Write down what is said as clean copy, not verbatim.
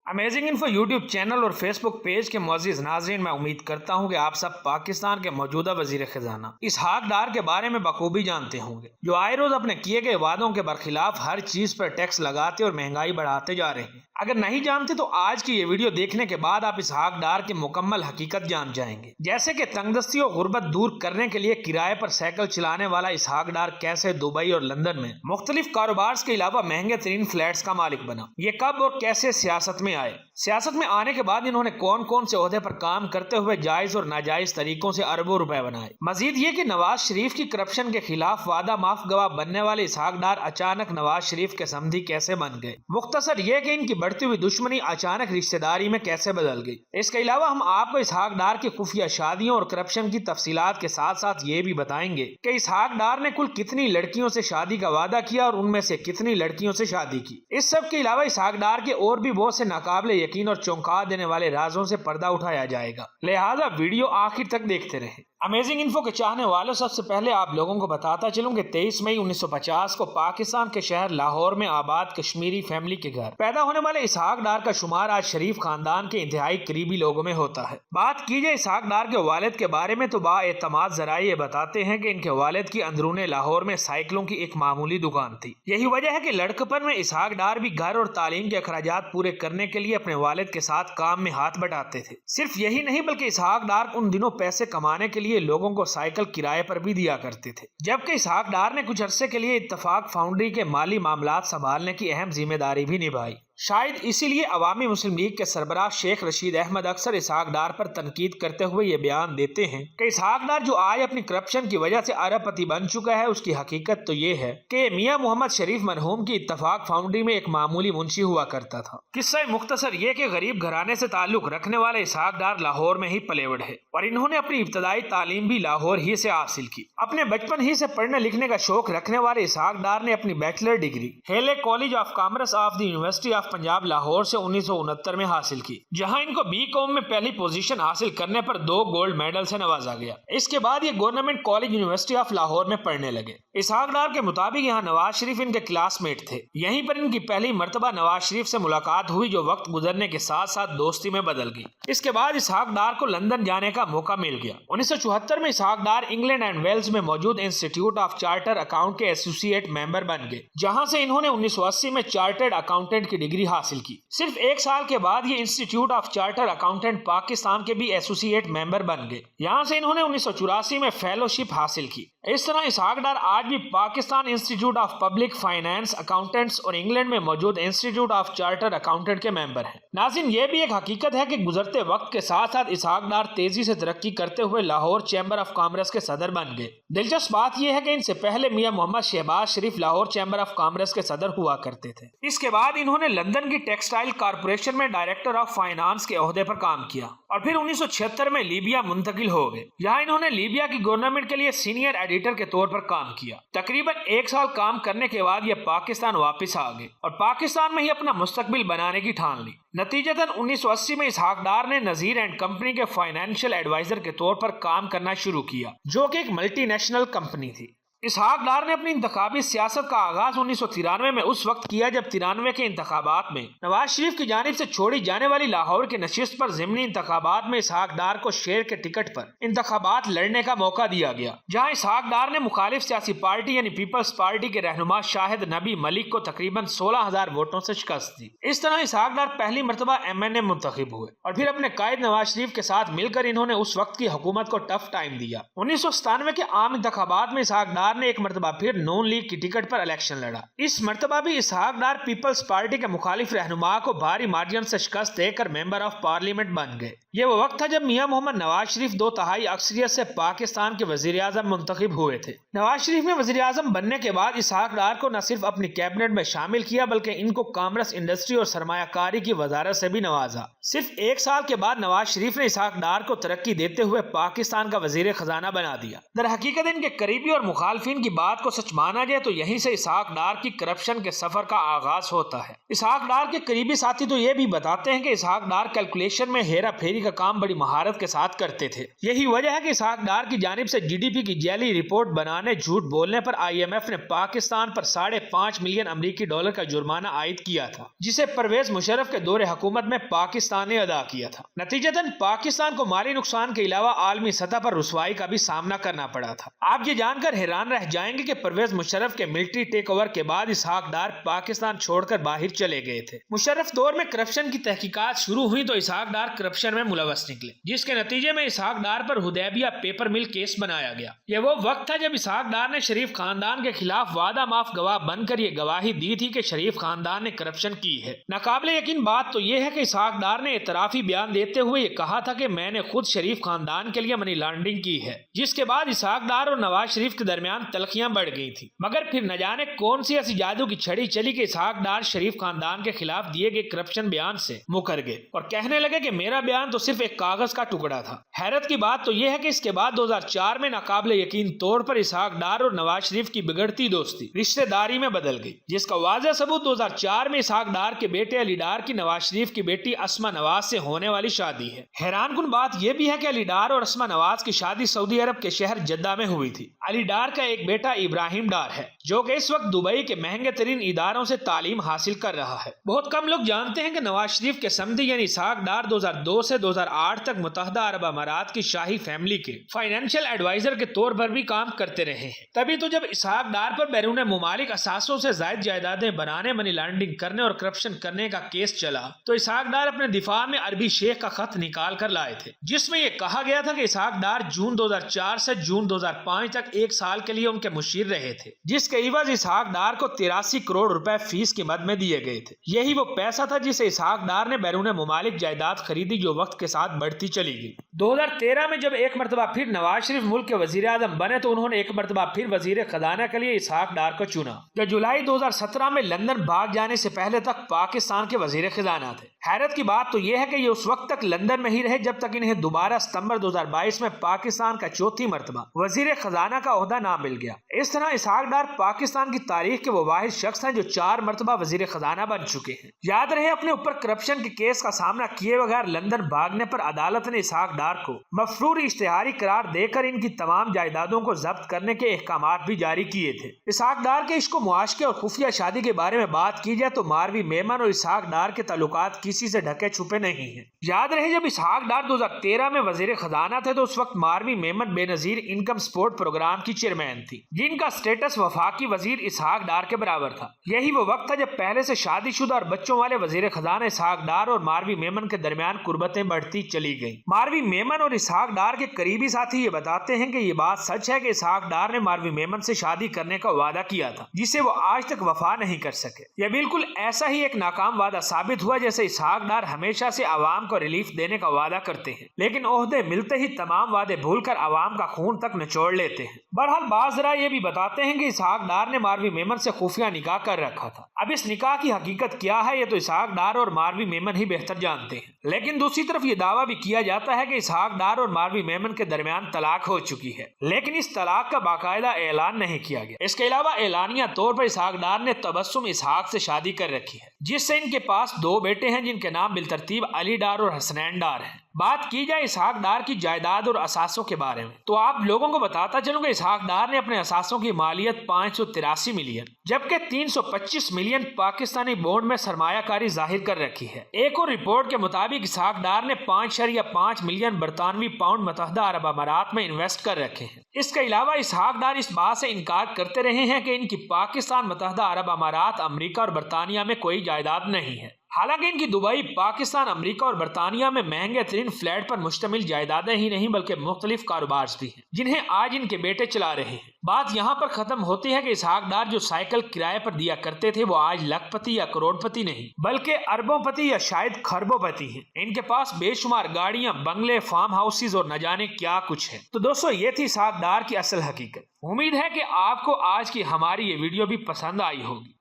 Amazing info YouTube channel और Facebook page के मुअज़्ज़िज़ नाज़रीन, मैं उम्मीद करता हूँ कि आप सब पाकिस्तान के मौजूदा वज़ीर ख़ज़ाना इसहाक डार के बारे में बखूबी जानते होंगे, जो आए रोज़ अपने किए गए वादों के बरखिलाफ हर चीज़ पर टैक्स लगाते और महंगाई बढ़ाते जा रहे हैं। अगर नहीं जानते तो आज की ये वीडियो देखने के बाद आप इसहाक डार की मुकम्मल हकीकत जान जाएंगे, जैसे कि तंगदस्ती और गुर्बत दूर करने के लिए किराए पर साइकिल चलाने वाला इसहाक डार कैसे दुबई और लंदन में मुख्तलिफ कारोबार के अलावा महंगे तरीन फ्लैट्स का मालिक बना, ये कब और कैसे सियासत में आए, सियासत में आने के बाद इन्होंने कौन कौन से ओहदे पर काम करते हुए जायज और नाजायज तरीकों से अरबों रुपए बनाए। मजीद ये कि नवाज शरीफ की करप्शन के खिलाफ वादा माफ गवाह बनने वाले इसहाक डार अचानक नवाज शरीफ के समधी कैसे बन गए। मुख्तसर ये कि इनकी बढ़ती हुई दुश्मनी अचानक रिश्तेदारी में कैसे बदल गई। इसके अलावा हम आपको इसहाक डार की खुफिया शादियों और करप्शन की तफसीलात के साथ साथ ये भी बताएंगे कि इसहाक डार ने कुल कितनी लड़कियों से शादी का वादा किया और उनमें से कितनी लड़कियों से शादी की। इस सब के अलावा इसहाक डार के और भी बहुत से नाकाबिले यकीन और चौंका देने वाले राजों से पर्दा उठाया जाएगा, लिहाजा वीडियो आखिर तक देखते रहें। अमेजिंग इन्फो के चाहने वालों, सबसे पहले आप लोगों को बताता चलूं कि 23 मई 1950 को पाकिस्तान के शहर लाहौर में आबाद कश्मीरी फैमिली के घर पैदा होने वाले इसहाक डार का शुमार आज शरीफ खानदान के इंतहाई करीबी लोगों में होता है। बात की जाए इसहाक डार के वालिद के बारे में तो बाएतमाद ज़राए ये बताते हैं कि इनके वालिद की अंदरूने लाहौर में साइकिलों की एक मामूली दुकान थी। यही वजह है कि लड़कपन में इसहाक डार भी घर और तालीम के अखराजात पूरे करने के लिए अपने वालिद के साथ काम में हाथ बटाते थे। सिर्फ यही नहीं बल्कि इसहाक डार उन दिनों पैसे कमाने के लिए लोगों को साइकिल किराए पर भी दिया करते थे। जबकि इसहाक डार ने कुछ अरसे के लिए इत्तफाक फाउंड्री के माली मामलात संभालने की अहम जिम्मेदारी भी निभाई। शायद इसीलिए अवामी मुस्लिम लीग के सरबराह शेख रशीद अहमद अक्सर इसहाक डार पर तनकीद करते हुए ये बयान देते हैं कि इसहाक डार जो आज अपनी करप्शन की वजह से अरबपति बन चुका है, उसकी हकीकत तो ये है कि मियां मोहम्मद शरीफ मरहूम की इत्तफाक फाउंड्री में एक मामूली मुंशी हुआ करता था। किस्सा मुख्तसर ये कि गरीब घराने से ताल्लुक रखने वाले इसहाक डार लाहौर में ही पले बढ़े और इन्होंने अपनी इब्तदाई तालीम भी लाहौर ही से हासिल की। अपने बचपन ही से पढ़ने लिखने का शौक रखने वाले इसहाक डार ने अपनी बैचलर डिग्री हेले college of commerce of the university of Punjab Lahore से 1969 में हासिल की, जहां इनको बी कॉम में पहली पोजीशन हासिल करने पर 2 गोल्ड मेडल से नवाजा गया। इसके बाद ये government college university of Lahore में पढ़ने लगे। इसहाक डार के मुताबिक यहाँ नवाज शरीफ इनके क्लासमेट थे। यहीं पर इनकी पहली मर्तबा नवाज शरीफ से मुलाकात हुई, जो वक्त गुजरने के साथ साथ दोस्ती में बदल गई। इसके बाद इसहाक डार को लंदन जाने का मौका मिल गया। 1974 में इसहाक डार इंग्लैंड एंड वेल्स में मौजूद इंस्टीट्यूट ऑफ चार्टर अकाउंट के एसोसिएट मेंबर बन गए, जहां से इन्होंने 1980 में चार्टर्ड अकाउंटेंट की डिग्री हासिल की। सिर्फ 1 साल के बाद ये institute of charter accountant Pakistan के भी एसोसिएट मेंबर बन गए। यहाँ से इन्होंने 1984 में फेलोशिप हासिल की। इस तरह इसहाक डार आज भी Pakistan institute of public finance accountants और इंग्लैंड में मौजूद इंस्टीट्यूट ऑफ चार्टर अकाउंटेंट के मेंबर हैं। नाज़रीन, ये भी एक हकीकत है कि गुजरते वक्त के साथ साथ इसहाक डार तेजी से तरक्की करते हुए लाहौर चैम्बर ऑफ कॉमर्स के सदर बन गए। दिलचस्प बात यह है कि इनसे पहले मियां मोहम्मद शहबाज शरीफ लाहौर चैम्बर ऑफ कॉमर्स के सदर हुआ करते थे। इसके बाद इन्होंने लंदन की टेक्सटाइल कारपोरेशन में डायरेक्टर ऑफ फाइनेंस के ओहदे पर काम किया और फिर 1976 में लीबिया मुंतकिल हो गए। यहाँ इन्होंने लीबिया की गवर्नमेंट के लिए सीनियर एडिटर के तौर पर काम किया। तकरीबन 1 साल काम करने के बाद ये पाकिस्तान वापस आ गए और पाकिस्तान में ही अपना मुस्तकबिल बनाने की ठान ली। नतीजतन 1980 में इसहाक डार ने नजीर एंड कंपनी के फाइनेंशियल एडवाइजर के तौर पर काम करना शुरू किया, जो कि एक मल्टीनेशनल कंपनी थी। इसहाक डार ने अपनी इंतखाबी सियासत का आगाज 1993 में उस वक्त किया जब 93 के इंतखाबात में नवाज शरीफ की जानिब से छोड़ी जाने वाली लाहौर की नशिस्त पर ज़िमनी इंतखाबात में इसहाक डार को शेर के टिकट पर इंतखाबात लड़ने का मौका दिया गया, जहां इसहाक डार ने मुखालिफ सियासी पार्टी यानी पीपल्स पार्टी के रहनुमा शाहिद नबी मलिक को तकरीबन 16,000 वोटों से शिकस्त दी। इस तरह इसहाक डार पहली मरतबा MNA मुंतखब हुए और फिर अपने कायद नवाज शरीफ के साथ मिलकर इन्होंने उस वक्त की हुकूमत को टफ टाइम दिया। 1997 के आम इंतखाबात में इसहाक डार ने एक मरतबा फिर नून लीग की टिकट पर इलेक्शन लड़ा। इस मरतबा भी इसहाक डार पीपल्स पार्टी के मुखालिफ रहनुमा को भारी मार्जिन से शिकस्त देकर मेंबर ऑफ पार्लियामेंट बन गए। ये वो वक्त था जब मियां मोहम्मद नवाज शरीफ 2/3 अक्सरियत से पाकिस्तान के वजीर आजम मुंतखब हुए थे। नवाज शरीफ ने वजीर आजम बनने के बाद इसहाक डार को न सिर्फ अपनी कैबिनेट में शामिल किया बल्कि इनको कॉमर्स, इंडस्ट्री और सरमायाकारी की वजारत से भी नवाजा। सिर्फ 1 साल के बाद नवाज शरीफ ने इसहाक डार को तरक्की देते हुए पाकिस्तान का वजीर खजाना बना दिया। दर हकीकत इनके करीबी और मुखालिफ مخالفین کی بات کو سچ مانا جائے تو یہیں سے اسحاق ڈار کی کرپشن کے سفر کا آغاز ہوتا ہے۔ اسحاق ڈار کے قریبی ساتھی تو یہ بھی بتاتے ہیں کہ اسحاق ڈار کیلکولیشن میں ہیرا پھیری کا کام بڑی مہارت کے ساتھ کرتے تھے۔ یہی وجہ ہے کہ اسحاق ڈار کی جانب سے GDP کی جعلی رپورٹ بنانے، جھوٹ بولنے پر IMF نے پاکستان پر $5.5 ملین امریکی ڈالر کا جرمانہ عائد کیا تھا، جسے پرویز مشرف کے دور حکومت میں پاکستان نے ادا کیا تھا۔ نتیجتاً پاکستان کو مالی نقصان کے علاوہ عالمی سطح پر رسوائی کا بھی سامنا کرنا پڑا تھا۔ آپ یہ جان کر حیران رہ جائیں گے کہ پرویز مشرف کے ملٹری ٹیک اوور کے بعد اسحاق ڈار پاکستان چھوڑ کر باہر چلے گئے تھے۔ مشرف دور میں کرپشن کی تحقیقات شروع ہوئی تو اسحاق ڈار کرپشن میں ملوث نکلے، جس کے نتیجے میں اسحاق ڈار پر حدیبیہ پیپر مل کیس بنایا گیا۔ یہ وہ وقت تھا جب اسحاق ڈار نے شریف خاندان کے خلاف وعدہ معاف گواہ بن کر یہ گواہی دی تھی کہ شریف خاندان نے کرپشن کی ہے۔ ناقابل یقین بات تو یہ ہے کہ اسحاق ڈار نے اعترافی بیان دیتے ہوئے یہ کہا تھا کہ میں نے خود شریف خاندان کے لیے منی لانڈرنگ کی ہے، جس کے بعد اسحاق ڈار اور نواز شریف کے درمیان تلخیاں بڑھ گئی تھی۔ مگر پھر نہ جانے کون سی ایسی جادو کی چھڑی چلی کہ اسحاق ڈار شریف خاندان کے خلاف دیے گئے کرپشن بیان سے مکر گئے اور کہنے لگے کہ میرا بیان تو صرف ایک کاغذ کا ٹکڑا تھا۔ حیرت کی بات تو یہ ہے کہ اس کے بعد 2004 میں ناقابل یقین طور پر اسحاق ڈار اور نواز شریف کی بگڑتی دوستی رشتہ داری میں بدل گئی، جس کا واضح ثبوت 2004 میں اسحاق ڈار کے بیٹے علی ڈار کی نواز شریف کی بیٹی اسما نواز سے ہونے والی شادی ہے۔ حیران کن بات یہ بھی ہے کہ علی ڈار اور اسما نواز کی شادی سعودی عرب کے شہر جدہ میں ہوئی تھی۔ علی ڈار کا ایک بیٹا ابراہیم ڈار ہے جو کہ اس وقت دبئی کے مہنگے ترین اداروں سے تعلیم حاصل کر رہا ہے۔ بہت کم لوگ جانتے ہیں کہ نواز شریف کے سمدھی یعنی اسحاق ڈار 2002 سے 2008 تک متحدہ عرب امارات کی شاہی فیملی کے فائنینشیل ایڈوائزر کے طور پر بھی کام کرتے رہے ہیں۔ تبھی تو جب اسحاق ڈار پر بیرون ممالک اثاثوں سے زائد جائیدادیں بنانے، منی لانڈرنگ کرنے اور کرپشن کرنے کا کیس چلا تو اسحاق ڈار اپنے دفاع میں عربی شیخ کا خط نکال کر لائے تھے، جس میں یہ کہا گیا تھا کہ اسحاق ڈار جون 2004 سے جون 2005 تک 1 سال کے لیے ان کے مشیر رہے تھے، جس کے عوض اسحاق ڈار کو 83 کروڑ روپے فیس کی مد میں دیے گئے تھے۔ یہی وہ پیسہ تھا جسے اسحاق ڈار نے بیرون ممالک جائیداد خریدی جو وقت کے ساتھ بڑھتی چلی گئی۔ 2013 میں جب ایک مرتبہ پھر نواز شریف ملک کے وزیر اعظم بنے تو انہوں نے ایک مرتبہ پھر وزیر خزانہ کے لیے اسحاق ڈار کو چنا، جو جولائی 2017 میں لندن بھاگ جانے سے پہلے تک پاکستان کے وزیر خزانہ تھے۔ حیرت کی بات تو یہ ہے کہ یہ اس وقت تک لندن میں ہی رہے جب تک انہیں دوبارہ ستمبر 2022 میں پاکستان کا چوتھی مرتبہ وزیر خزانہ کا عہدہ نہ مل گیا۔ اس طرح اسحاق ڈار پاکستان کی تاریخ کے وہ واحد شخص ہیں جو 4 مرتبہ وزیر خزانہ بن چکے ہیں۔ یاد رہے اپنے اوپر کرپشن کے کیس کا سامنا کیے بغیر لندن بھاگنے پر عدالت نے اسحاق ڈار کو مفروری اشتہاری قرار دے کر ان کی تمام جائیدادوں کو ضبط کرنے کے احکامات بھی جاری کیے تھے۔ اسحاق ڈار کے عشق و معاشقے اور خفیہ شادی کے بارے میں بات کی جائے تو ماروی میمن اور اسحاق ڈار کے تعلقات کسی سے ڈھکے چھپے نہیں ہیں۔ یاد رہے جب اسحاق ڈار 2013 میں وزیر خزانہ تھے تو اس وقت ماروی میمن بے نظیر انکم سپورٹ پروگرام کی چیئرمین تھی، جن کا سٹیٹس وفاقی وزیر اسحاق ڈار کے برابر تھا۔ یہی وہ وقت تھا جب پہلے سے شادی شدہ اور بچوں والے وزیر خزانہ اسحاق ڈار اور ماروی میمن کے درمیان قربتیں بڑھتی چلی گئیں۔ ماروی میمن اور اسحاق ڈار کے قریبی ساتھی یہ بتاتے ہیں کہ یہ بات سچ ہے کہ اسحاق ڈار نے ماروی میمن سے شادی کرنے کا وعدہ کیا تھا جسے وہ آج تک وفا نہیں کر سکے۔ یہ بالکل ایسا ہی ایک ناکام وعدہ ثابت ہوا جیسے اسحاق ڈار ہمیشہ سے عوام کو ریلیف دینے کا وعدہ کرتے ہیں، لیکن عہدے ملتے ہی تمام وعدے بھول کر عوام کا خون تک نچوڑ لیتے ہیں۔ بہرحال بعض ذرائع یہ بھی بتاتے ہیں کہ اسحاق ڈار نے ماروی میمن سے خفیہ نکاح کر رکھا تھا۔ اب اس نکاح کی حقیقت کیا ہے یہ تو اسحاق ڈار اور ماروی میمن ہی بہتر جانتے ہیں، لیکن دوسری طرف یہ دعویٰ بھی کیا جاتا ہے کہ اسحاق ڈار اور ماروی میمن کے درمیان طلاق ہو چکی ہے، لیکن اس طلاق کا باقاعدہ اعلان نہیں کیا گیا۔ اس کے علاوہ اعلانیہ طور پر اسحاق ڈار نے تبسم اسحاق سے شادی کر رکھی ہے، جس سے ان کے پاس 2 بیٹے ہیں جن کے نام بالترتیب علی ڈار اور حسنین ڈار ہیں۔ بات کی جائے اسحاق ڈار کی جائیداد اور اثاثوں کے بارے میں تو آپ لوگوں کو بتاتا چلوں کہ اسحاق ڈار نے اپنے اثاثوں کی مالیت 583 ملین جبکہ 325 ملین پاکستانی بونڈ میں سرمایہ کاری ظاہر کر رکھی ہے۔ ایک اور رپورٹ کے مطابق اسحاق ڈار نے 5.5 ملین برطانوی پاؤنڈ متحدہ عرب امارات میں انویسٹ کر رکھے ہیں۔ اس کے علاوہ اسحاق ڈار اس بات سے انکار کرتے رہے ہیں کہ ان کی پاکستان، متحدہ عرب امارات، امریکہ اور برطانیہ میں کوئی جائیداد نہیں ہے۔ حالانکہ ان کی دبئی، پاکستان، امریکہ اور برطانیہ میں مہنگے ترین فلیٹ پر مشتمل جائیدادیں ہی نہیں بلکہ مختلف کاروبار بھی ہیں جنہیں آج ان کے بیٹے چلا رہے ہیں۔ بات یہاں پر ختم ہوتی ہے کہ اسحاق ڈار جو سائیکل کرائے پر دیا کرتے تھے وہ آج لاکھ پتی یا کروڑ پتی نہیں بلکہ اربوں پتی یا شاید خربوں پتی ہیں۔ ان کے پاس بے شمار گاڑیاں، بنگلے، فارم ہاؤسز اور نہ جانے کیا کچھ ہے۔ تو دوستو یہ تھی اسحاق ڈار کی اصل حقیقت۔ امید ہے کہ آپ کو آج کی ہماری یہ ویڈیو بھی پسند آئی ہوگی۔